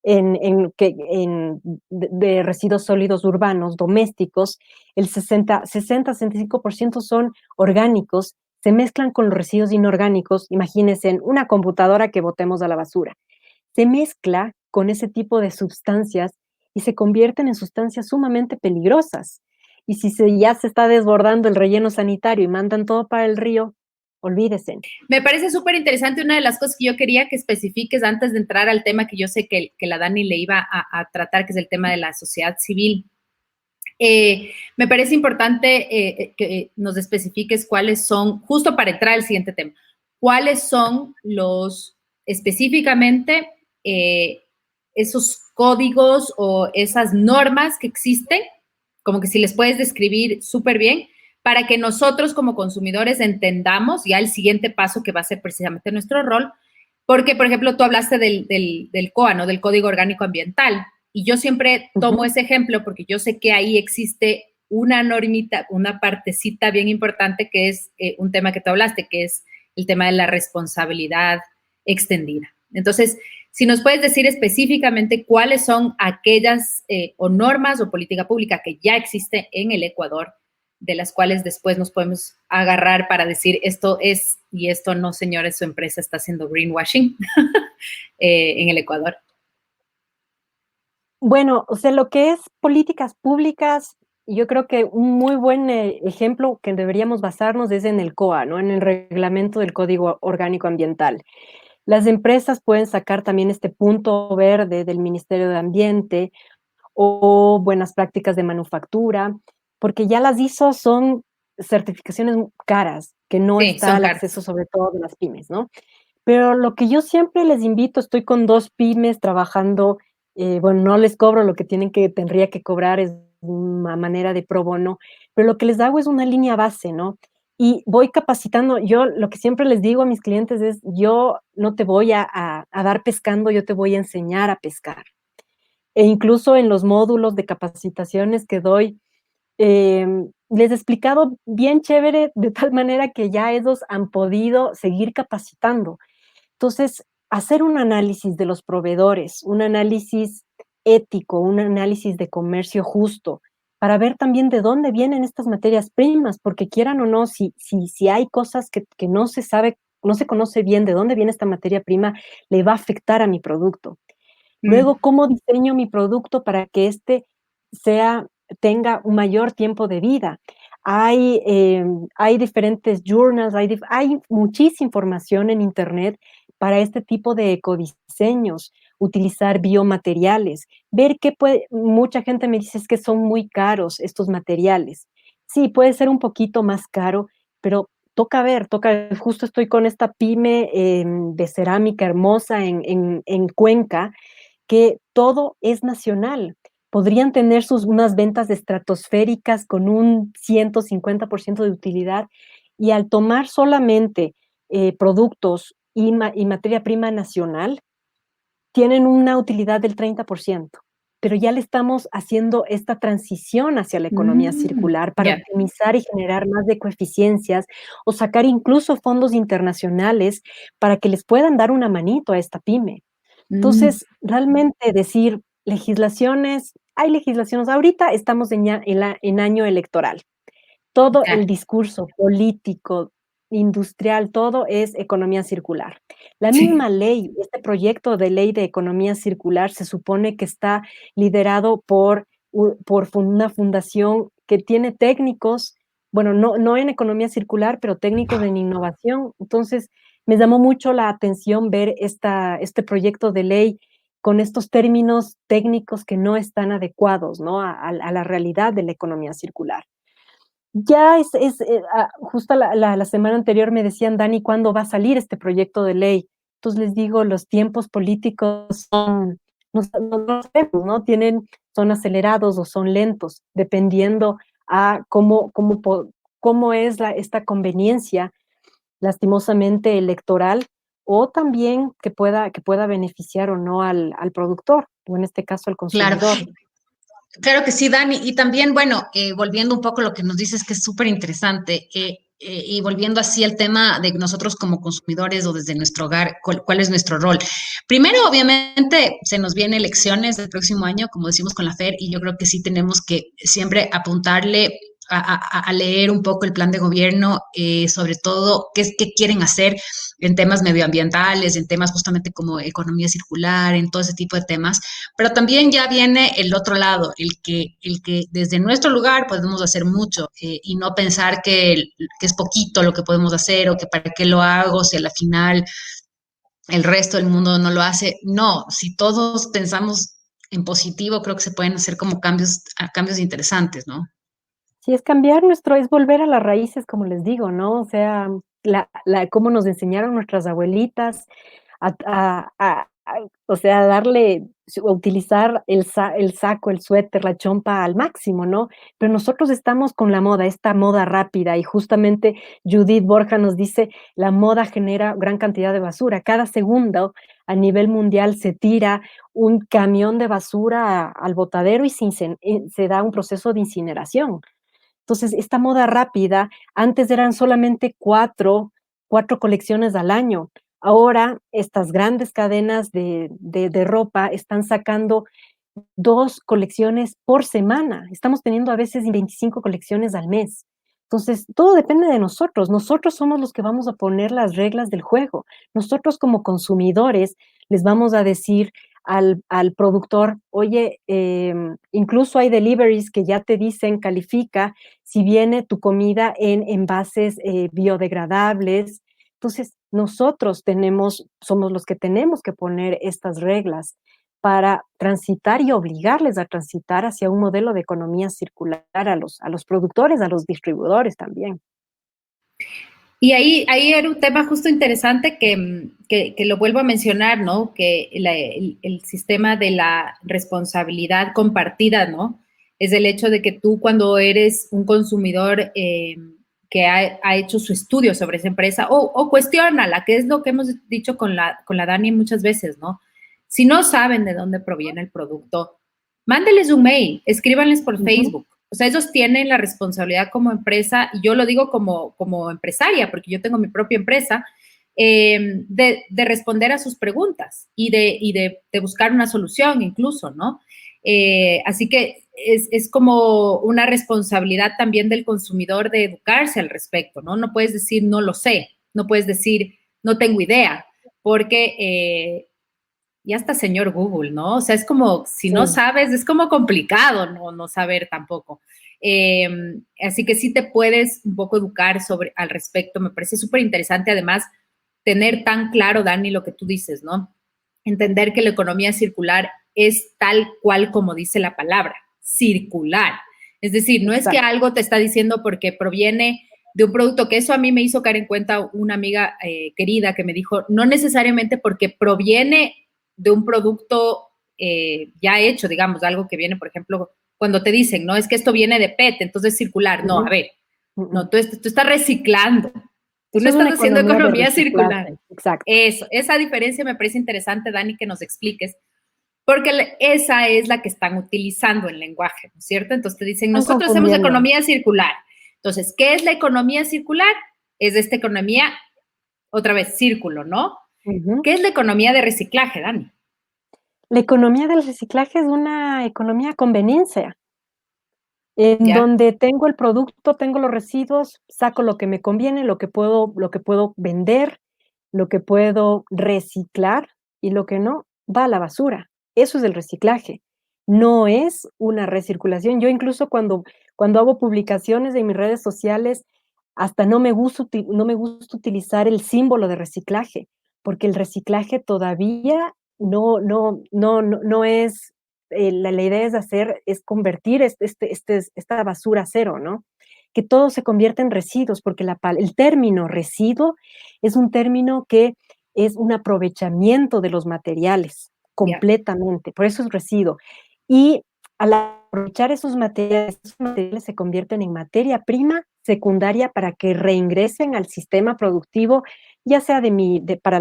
de residuos sólidos urbanos, domésticos. El 60-65% son orgánicos, se mezclan con los residuos inorgánicos. Imagínense en una computadora que botemos a la basura. Se mezcla con ese tipo de sustancias y se convierten en sustancias sumamente peligrosas. Y si ya se está desbordando el relleno sanitario y mandan todo para el río, olvídese. Me parece súper interesante. Una de las cosas que yo quería que especifiques antes de entrar al tema que yo sé que la Dani le iba a tratar, que es el tema de la sociedad civil. Me parece importante que nos especifiques cuáles son, justo para entrar al siguiente tema, cuáles son específicamente esos códigos o esas normas que existen, como que si les puedes describir súper bien, para que nosotros como consumidores entendamos ya el siguiente paso que va a ser precisamente nuestro rol, porque, por ejemplo, tú hablaste del COA, ¿no? Del Código Orgánico Ambiental, y yo siempre tomo ese ejemplo porque yo sé que ahí existe una normita, una partecita bien importante que es un tema que tú hablaste, que es el tema de la responsabilidad extendida. Entonces, si nos puedes decir específicamente cuáles son aquellas o normas o política pública que ya existe en el Ecuador, de las cuales después nos podemos agarrar para decir esto es y esto no, señores, su empresa está haciendo greenwashing en el Ecuador. Bueno, o sea, lo que es políticas públicas, yo creo que un muy buen ejemplo que deberíamos basarnos es en el COA, ¿no? En el reglamento del Código Orgánico Ambiental. Las empresas pueden sacar también este punto verde del Ministerio de Ambiente o buenas prácticas de manufactura, porque ya las ISO son certificaciones caras, que no está al acceso sobre todo de las pymes, ¿no? Pero lo que yo siempre les invito, estoy con 2 pymes trabajando, bueno, no les cobro lo que tendría que cobrar, es una manera de pro bono, pero lo que les hago es una línea base, ¿no? y voy capacitando. Yo lo que siempre les digo a mis clientes es, yo no te voy a dar pescando, yo te voy a enseñar a pescar. E incluso en los módulos de capacitaciones que doy, les he explicado bien chévere, de tal manera que ya ellos han podido seguir capacitando. Entonces, hacer un análisis de los proveedores, un análisis ético, un análisis de comercio justo, para ver también de dónde vienen estas materias primas, porque quieran o no, si hay cosas que no se sabe, no se conoce bien de dónde viene esta materia prima, le va a afectar a mi producto. Luego, ¿cómo diseño mi producto para que tenga un mayor tiempo de vida? Hay diferentes journals, hay muchísima información en Internet para este tipo de ecodiseños, utilizar biomateriales, ver mucha gente me dice es que son muy caros estos materiales. Sí, puede ser un poquito más caro, pero justo estoy con esta pyme de cerámica hermosa en Cuenca, que todo es nacional. Podrían tener unas ventas estratosféricas con un 150% de utilidad, y al tomar solamente productos y materia prima nacional, tienen una utilidad del 30%. Pero ya le estamos haciendo esta transición hacia la economía circular para optimizar y generar más de coeficiencias, o sacar incluso fondos internacionales para que les puedan dar una manito a esta pyme. Entonces, realmente decir hay legislaciones, ahorita estamos en año electoral. Todo el discurso político, industrial, todo es economía circular. La misma ley, este proyecto de ley de economía circular se supone que está liderado por una fundación que tiene técnicos, bueno, no en economía circular, pero técnicos en innovación. Entonces, me llamó mucho la atención ver este proyecto de ley con estos términos técnicos que no están adecuados, ¿no?, a la realidad de la economía circular. Ya justo la semana anterior me decían, Dani, ¿cuándo va a salir este proyecto de ley? Entonces les digo, los tiempos políticos no sabemos, ¿no? Son acelerados o son lentos, dependiendo a cómo es esta conveniencia, lastimosamente electoral, o también que pueda beneficiar o no al productor, o en este caso al Claro. consumidor. Claro que sí, Dani. Y también, bueno, volviendo un poco a lo que nos dices, que es súper interesante, y volviendo así al tema de nosotros como consumidores o desde nuestro hogar, ¿cuál es nuestro rol? Primero, obviamente, se nos vienen elecciones del próximo año, como decimos con la FER, y yo creo que sí tenemos que siempre apuntarle a leer un poco el plan de gobierno, sobre todo qué quieren hacer en temas medioambientales, en temas justamente como economía circular, en todo ese tipo de temas. Pero también ya viene el otro lado, el que desde nuestro lugar podemos hacer mucho, y no pensar que es poquito lo que podemos hacer, o que para qué lo hago si a la final el resto del mundo no lo hace. No, si todos pensamos en positivo, creo que se pueden hacer como cambios interesantes, ¿no? Sí, es volver a las raíces, como les digo, ¿no? O sea, cómo nos enseñaron nuestras abuelitas o sea, utilizar el saco, el suéter, la chompa al máximo, ¿no? Pero nosotros estamos con la moda, esta moda rápida, y justamente Judith Borja nos dice, la moda genera gran cantidad de basura. Cada segundo a nivel mundial se tira un camión de basura al botadero y se da un proceso de incineración. Entonces, esta moda rápida, antes eran solamente cuatro colecciones al año. Ahora, estas grandes cadenas de ropa están sacando 2 colecciones por semana. Estamos teniendo a veces 25 colecciones al mes. Entonces, todo depende de nosotros. Nosotros somos los que vamos a poner las reglas del juego. Nosotros, como consumidores, les vamos a decir al productor, oye, incluso hay deliveries que ya te dicen, califica si viene tu comida en envases biodegradables. Entonces, nosotros somos los que tenemos que poner estas reglas para transitar y obligarles a transitar hacia un modelo de economía circular a los productores, a los distribuidores también. Y ahí era un tema justo interesante que lo vuelvo a mencionar, ¿no? Que el sistema de la responsabilidad compartida, ¿no? Es el hecho de que tú, cuando eres un consumidor que ha hecho su estudio sobre esa empresa o cuestiónala, que es lo que hemos dicho con la Dani muchas veces, ¿no? Si no saben de dónde proviene el producto, mándenles un mail, escríbanles por Facebook. O sea, ellos tienen la responsabilidad como empresa, y yo lo digo como empresaria, porque yo tengo mi propia empresa, de responder a sus preguntas y de buscar una solución incluso, ¿no? Así que es como una responsabilidad también del consumidor de educarse al respecto, ¿no? No puedes decir no lo sé, no puedes decir no tengo idea, porque ya está señor Google, ¿no? O sea, es como, si no sabes, es como complicado no saber tampoco. Así que sí te puedes un poco educar al respecto. Me parece súper interesante, además, tener tan claro, Dani, lo que tú dices, ¿no? Entender que la economía circular es tal cual como dice la palabra, circular. Es decir, no es que algo te está diciendo porque proviene de un producto, que eso a mí me hizo caer en cuenta una amiga querida que me dijo, no necesariamente porque proviene de un producto ya hecho, digamos, algo que viene, por ejemplo, cuando te dicen, no, es que esto viene de PET, entonces circular. No, a ver, no, tú estás reciclando. Tú no estás haciendo economía circular. Exacto. Eso, esa diferencia me parece interesante, Dani, que nos expliques, porque esa es la que están utilizando en lenguaje, ¿no es cierto? Entonces te dicen, nosotros hacemos economía circular. Entonces, ¿qué es la economía circular? Es esta economía, otra vez, círculo, ¿no? ¿Qué es la economía de reciclaje, Dani? La economía del reciclaje es una economía a conveniencia, en donde tengo el producto, tengo los residuos, saco lo que me conviene, lo que puedo vender, lo que puedo reciclar y lo que no, va a la basura. Eso es el reciclaje, no es una recirculación. Yo incluso cuando hago publicaciones en mis redes sociales, hasta no me gusta utilizar el símbolo de reciclaje, porque el reciclaje todavía no es, la idea es convertir esta basura a cero, ¿no? Que todo se convierta en residuos, porque el término residuo es un término que es un aprovechamiento de los materiales completamente, por eso es residuo. Y al aprovechar esos materiales se convierten en materia prima secundaria para que reingresen al sistema productivo, ya sea para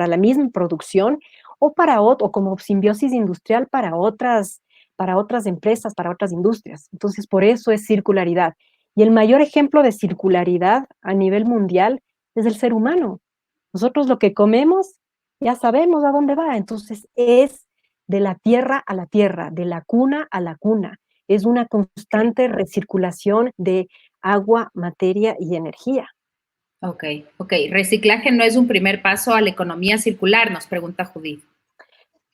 la misma producción o como simbiosis industrial para otras empresas, para otras industrias. Entonces, por eso es circularidad. Y el mayor ejemplo de circularidad a nivel mundial es el ser humano. Nosotros lo que comemos ya sabemos a dónde va. Entonces, es de la tierra a la tierra, de la cuna a la cuna. Es una constante recirculación de agua, materia y energía. Ok. Reciclaje no es un primer paso a la economía circular, nos pregunta Judith.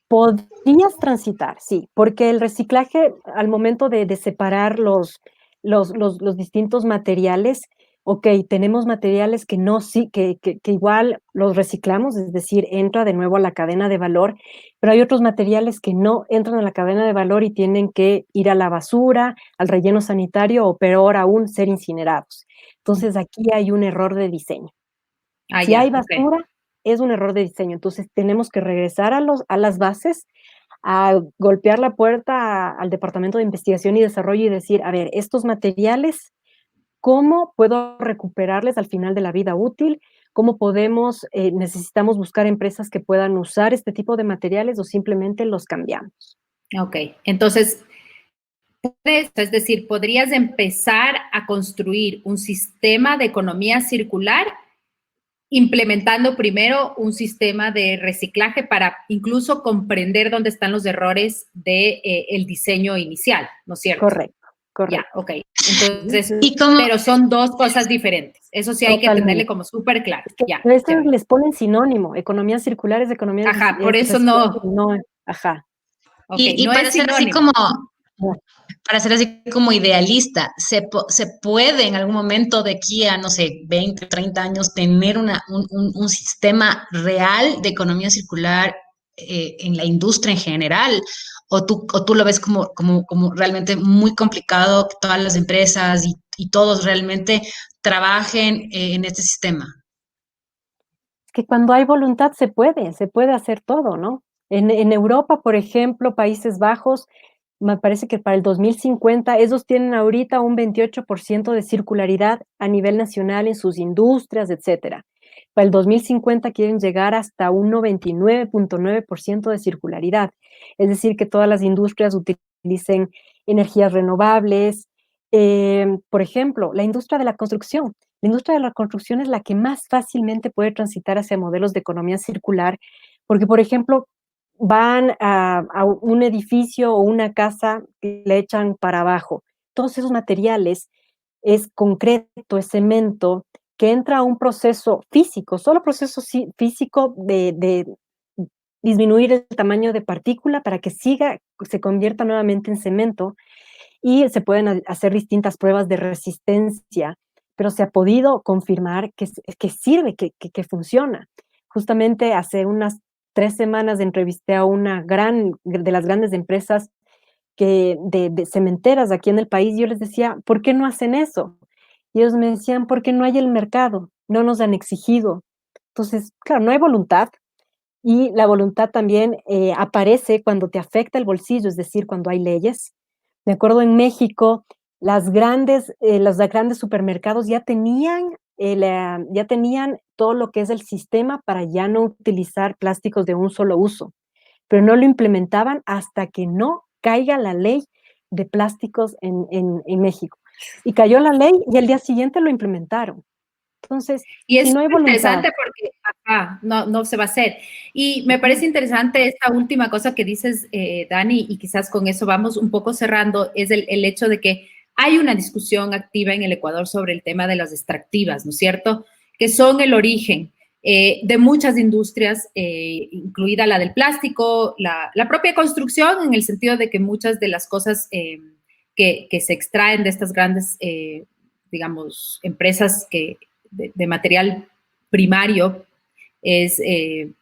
Podrías transitar, sí, porque el reciclaje, al momento de separar los distintos materiales, ok, tenemos materiales que igual los reciclamos, es decir, entra de nuevo a la cadena de valor, pero hay otros materiales que no entran a la cadena de valor y tienen que ir a la basura, al relleno sanitario o peor aún, ser incinerados. Entonces aquí hay un error de diseño. Si hay basura, es un error de diseño. Entonces tenemos que regresar a las bases, a golpear la puerta al Departamento de Investigación y Desarrollo y decir, a ver, estos materiales, ¿cómo puedo recuperarles al final de la vida útil? ¿Cómo necesitamos buscar empresas que puedan usar este tipo de materiales o simplemente los cambiamos? Ok, entonces, es decir, podrías empezar a construir un sistema de economía circular implementando primero un sistema de reciclaje para incluso comprender dónde están los errores del diseño inicial, ¿no es cierto? Correcto. Ya, ok. Entonces, pero son dos cosas diferentes. Eso sí hay que tenerle como súper claro. A veces les ponen sinónimo, economía circular es economía. Ajá, por eso no. Ajá. Okay, y no para ser así como... Para ser así como idealista, ¿se puede en algún momento de aquí a, no sé, 20, 30 años tener un sistema real de economía circular en la industria en general? ¿O tú lo ves como realmente muy complicado que todas las empresas y todos realmente trabajen en este sistema? Es que cuando hay voluntad se puede hacer todo, ¿no? En Europa, por ejemplo, Países Bajos, me parece que para el 2050, ellos tienen ahorita un 28% de circularidad a nivel nacional en sus industrias, etcétera. Para el 2050 quieren llegar hasta un 99.9% de circularidad. Es decir, que todas las industrias utilicen energías renovables. Por ejemplo, la industria de la construcción. La industria de la construcción es la que más fácilmente puede transitar hacia modelos de economía circular, porque, por ejemplo, van a un edificio o una casa que le echan para abajo. Todos esos materiales es concreto, es cemento, que entra a un proceso físico, solo proceso físico de disminuir el tamaño de partícula para que se convierta nuevamente en cemento, y se pueden hacer distintas pruebas de resistencia, pero se ha podido confirmar que sirve, que funciona. Justamente hace unas 3 semanas entrevisté a una de las grandes empresas de cementeras aquí en el país. Yo les decía, ¿por qué no hacen eso? Y ellos me decían, porque no hay el mercado, no nos han exigido. Entonces, claro, no hay voluntad, y la voluntad también aparece cuando te afecta el bolsillo, es decir, cuando hay leyes. Me acuerdo en México, los grandes supermercados ya tenían todo lo que es el sistema para ya no utilizar plásticos de un solo uso, pero no lo implementaban hasta que no caiga la ley de plásticos en México. Y cayó la ley y al día siguiente lo implementaron. Entonces, y es si no hay voluntad. interesante porque no se va a hacer. Y me parece interesante esta última cosa que dices, Dani, y quizás con eso vamos un poco cerrando, es el hecho de que hay una discusión activa en el Ecuador sobre el tema de las extractivas, ¿no es cierto? Que son el origen de muchas industrias, incluida la del plástico, la propia construcción, en el sentido de que muchas de las cosas que se extraen de estas grandes, digamos, empresas de material primario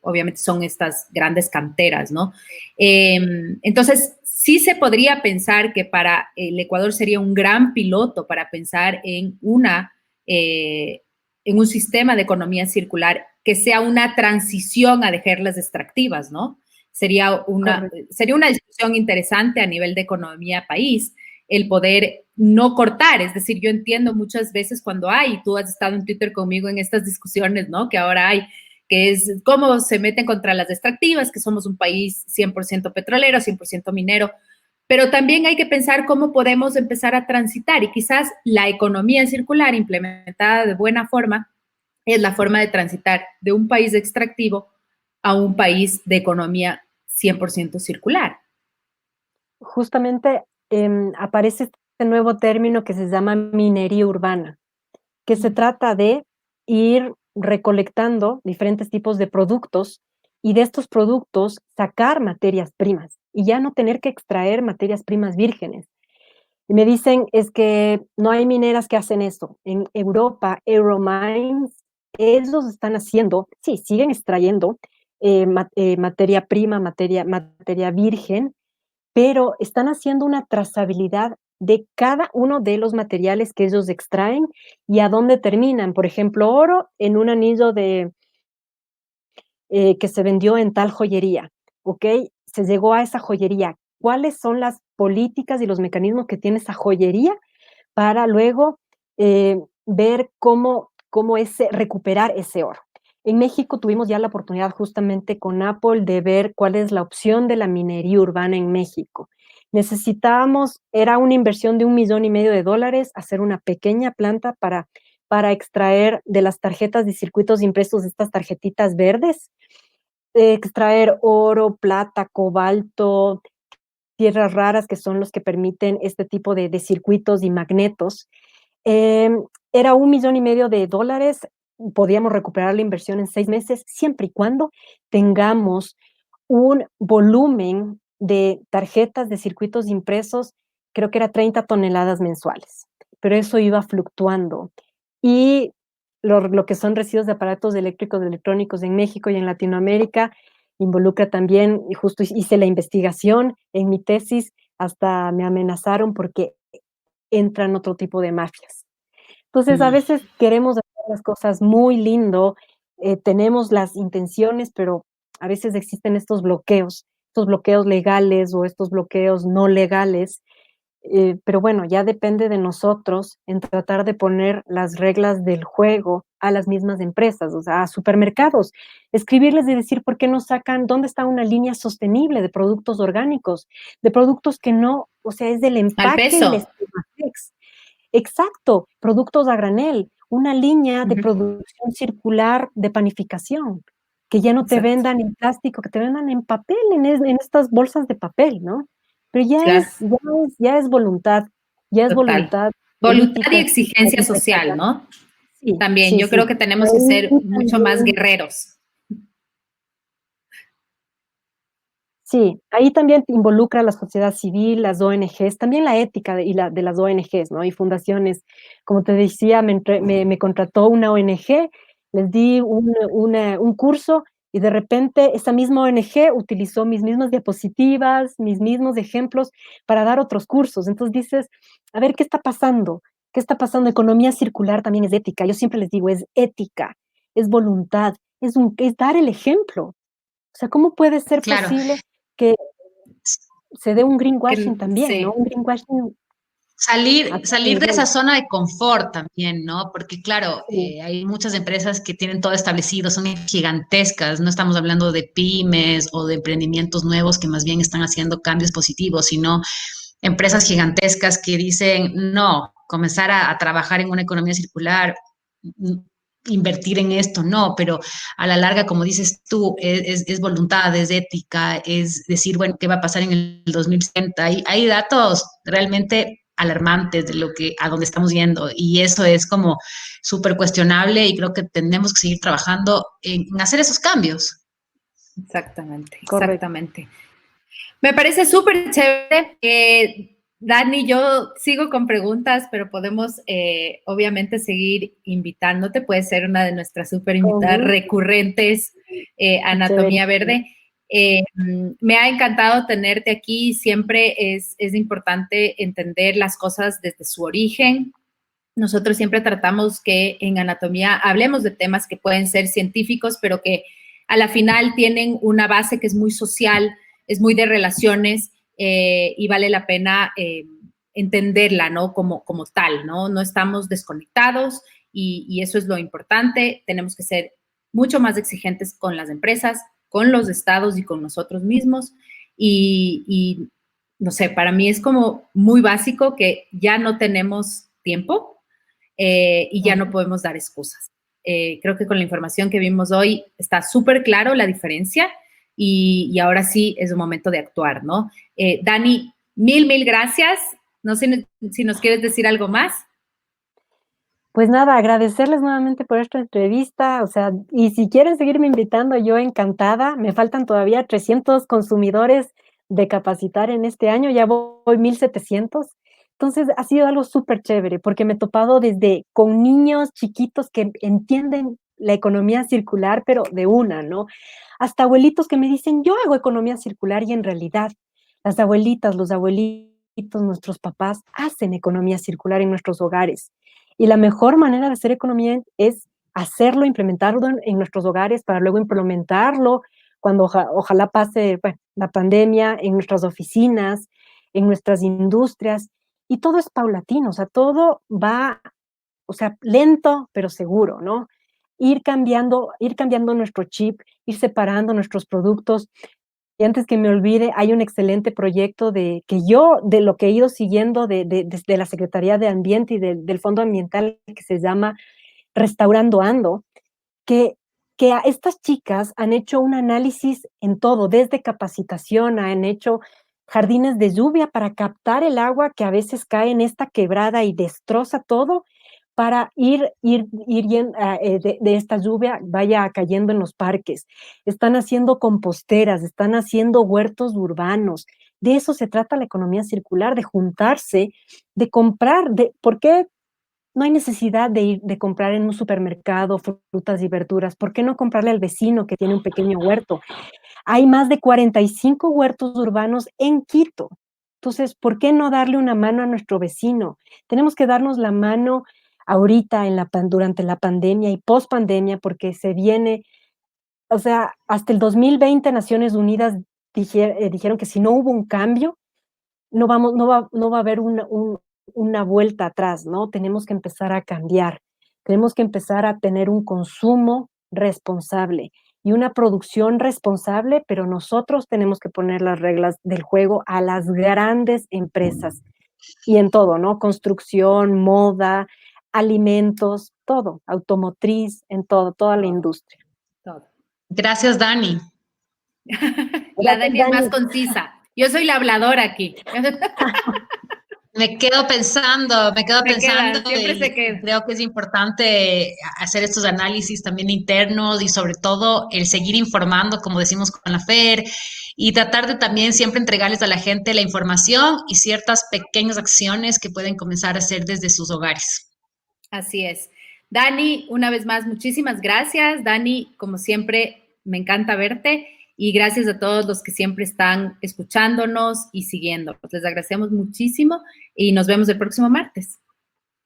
obviamente son estas grandes canteras, ¿no? Entonces, sí se podría pensar que para el Ecuador sería un gran piloto para pensar en un sistema de economía circular que sea una transición a dejar las extractivas, ¿no? Sería una discusión interesante a nivel de economía país, el poder no cortar. Es decir, yo entiendo muchas veces cuando tú has estado en Twitter conmigo en estas discusiones, ¿no? Que ahora hay, que es cómo se meten contra las extractivas, que somos un país 100% petrolero, 100% minero, pero también hay que pensar cómo podemos empezar a transitar, y quizás la economía circular implementada de buena forma es la forma de transitar de un país extractivo a un país de economía 100% circular. Justamente aparece este nuevo término que se llama minería urbana, que se trata de ir recolectando diferentes tipos de productos y de estos productos sacar materias primas y ya no tener que extraer materias primas vírgenes. Y me dicen, es que no hay mineras que hacen eso. En Europa, Euromines, ellos están haciendo, sí, siguen extrayendo materia prima, materia virgen, pero están haciendo una trazabilidad de cada uno de los materiales que ellos extraen y a dónde terminan. Por ejemplo, oro en un anillo que se vendió en tal joyería, ¿ok? Se llegó a esa joyería. ¿Cuáles son las políticas y los mecanismos que tiene esa joyería para luego ver cómo recuperar ese oro? En México tuvimos ya la oportunidad justamente con Apple de ver cuál es la opción de la minería urbana en México. Era una inversión de $1,500,000 hacer una pequeña planta para extraer de las tarjetas de circuitos impresos, estas tarjetitas verdes, extraer oro, plata, cobalto, tierras raras, que son los que permiten este tipo de circuitos y magnetos. Era $1,500,000, podíamos recuperar la inversión en 6 meses, siempre y cuando tengamos un volumen de tarjetas de circuitos impresos, creo que era 30 toneladas mensuales, pero eso iba fluctuando. Y lo que son residuos de aparatos eléctricos, electrónicos en México y en Latinoamérica, involucra también, y justo hice la investigación en mi tesis, hasta me amenazaron porque entran otro tipo de mafias. Entonces, a veces queremos hacer las cosas muy lindo, tenemos las intenciones, pero a veces existen estos bloqueos estos bloqueos legales o estos bloqueos no legales. Pero bueno, ya depende de nosotros en tratar de poner las reglas del juego a las mismas empresas, o sea, a supermercados, escribirles y decir por qué no sacan, dónde está una línea sostenible de productos orgánicos, de productos que no, o sea, es del Al empaque y la peso. Estématex. Exacto, productos a granel, una línea de Ujú. producción circular de panificación, que ya no te Exacto. vendan en plástico, que te vendan en papel, en estas bolsas de papel, ¿no? Pero Claro, ya es total. voluntad Voluntad y política exigencia social, empresarial. ¿no? Sí, También sí, yo sí. creo que tenemos que ser Ahí mucho más también guerreros. Sí, ahí también involucra la sociedad civil, las ONGs, también la ética de las ONGs, ¿no? Y fundaciones. Como te decía, me contrató una ONG, les di un curso y de repente esa misma ONG utilizó mis mismas diapositivas, mis mismos ejemplos para dar otros cursos. Entonces dices, a ver, ¿qué está pasando? ¿Qué está pasando? Economía circular también es ética. Yo siempre les digo, es ética, es voluntad, es dar el ejemplo. O sea, ¿cómo puede ser Claro. posible que se dé un greenwashing también, ¿no? Sí, Un greenwashing a todo Salir de esa nivel. zona de confort también, ¿no? Porque claro, Sí, hay muchas empresas que tienen todo establecido, son gigantescas, no estamos hablando de pymes o de emprendimientos nuevos que más bien están haciendo cambios positivos, sino empresas gigantescas que dicen, no, comenzar a trabajar en una economía circular, mm, invertir en esto, no, pero a la larga, como dices tú, es voluntad, es ética, es decir, bueno, ¿qué va a pasar en el 2060? Hay datos realmente alarmantes de lo que, a dónde estamos yendo, y eso es como súper cuestionable y creo que tenemos que seguir trabajando en hacer esos cambios. exactamente, correcto. exactamente. Me parece súper chévere. Dani, yo sigo con preguntas, pero podemos obviamente seguir invitándote. Puedes ser una de nuestras súper Con invitadas gusto. recurrentes, Anatomía Chéverísimo. Verde. Me ha encantado tenerte aquí. Siempre es importante entender las cosas desde su origen. Nosotros siempre tratamos que en anatomía hablemos de temas que pueden ser científicos, pero que a la final tienen una base que es muy social, es muy de relaciones y vale la pena entenderla, ¿no? Como tal, ¿no? No estamos desconectados y eso es lo importante. Tenemos que ser mucho más exigentes con las empresas, con los estados y con nosotros mismos. Y no sé, para mí es como muy básico que ya no tenemos tiempo y ya no Ujú. podemos dar excusas. Creo que con la información que vimos hoy está súper claro la diferencia y ahora sí es un momento de actuar, ¿no? Dani, mil gracias. No sé si nos quieres decir algo más. Pues nada, agradecerles nuevamente por esta entrevista, o sea, y si quieren seguirme invitando, yo encantada. Me faltan todavía 300 consumidores de capacitar en este año, ya voy 1,700. Entonces, ha sido algo súper chévere, porque me he topado desde con niños chiquitos que entienden la economía circular, pero de una, ¿no? Hasta abuelitos que me dicen, yo hago economía circular y en realidad las abuelitas, los abuelitos, nuestros papás hacen economía circular en nuestros hogares. Y la mejor manera de hacer economía es hacerlo, implementarlo en nuestros hogares para luego implementarlo cuando ojalá pase, bueno, la pandemia en nuestras oficinas, en nuestras industrias. Y todo es paulatino, o sea, todo va, o sea, lento pero seguro, ¿no? Ir cambiando nuestro chip, ir separando nuestros productos. Y antes que me olvide, hay un excelente proyecto que yo, de lo que he ido siguiendo desde la Secretaría de Ambiente y del Fondo Ambiental, que se llama Restaurando Ando, que, que a estas chicas han hecho un análisis en todo, desde capacitación, han hecho jardines de lluvia para captar el agua que a veces cae en esta quebrada y destroza todo, para de esta lluvia vaya cayendo en los parques. Están haciendo composteras, están haciendo huertos urbanos. De eso se trata la economía circular, de juntarse, de comprar. ¿Por qué no hay necesidad de comprar en un supermercado frutas y verduras? ¿Por qué no comprarle al vecino que tiene un pequeño huerto? Hay más de 45 huertos urbanos en Quito. Entonces, ¿por qué no darle una mano a nuestro vecino? Tenemos que darnos la mano ahorita durante la pandemia y post pandemia, porque se viene, o sea, hasta el 2020 Naciones Unidas dijeron que si no hubo un cambio, no va a haber una vuelta atrás, ¿no? Tenemos que empezar a cambiar, tenemos que empezar a tener un consumo responsable y una producción responsable, pero nosotros tenemos que poner las reglas del juego a las grandes empresas y en todo, ¿no? Construcción, moda, alimentos, todo, automotriz, en todo, toda la industria. Todo. Gracias, Dani. La Dani es más concisa. Yo soy la habladora aquí. Me quedo pensando Siempre se y queda. creo que es importante hacer estos análisis también internos y sobre todo el seguir informando, como decimos con la FER, y tratar de también siempre entregarles a la gente la información y ciertas pequeñas acciones que pueden comenzar a hacer desde sus hogares. Así es. Dani, una vez más, muchísimas gracias. Dani, como siempre, me encanta verte y gracias a todos los que siempre están escuchándonos y siguiéndonos. Les agradecemos muchísimo y nos vemos el próximo martes.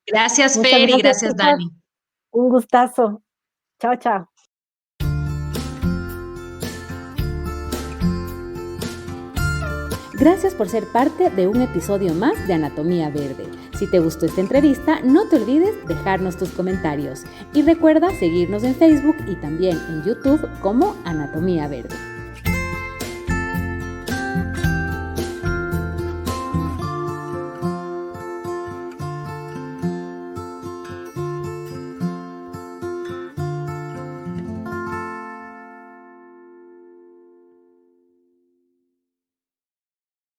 Gracias, Muchas Fer, y gracias, gracias, chicas. Dani. Un gustazo. Chao, chao. Gracias por ser parte de un episodio más de Anatomía Verde. Si te gustó esta entrevista, no te olvides dejarnos tus comentarios. Y recuerda seguirnos en Facebook y también en YouTube como Anatomía Verde.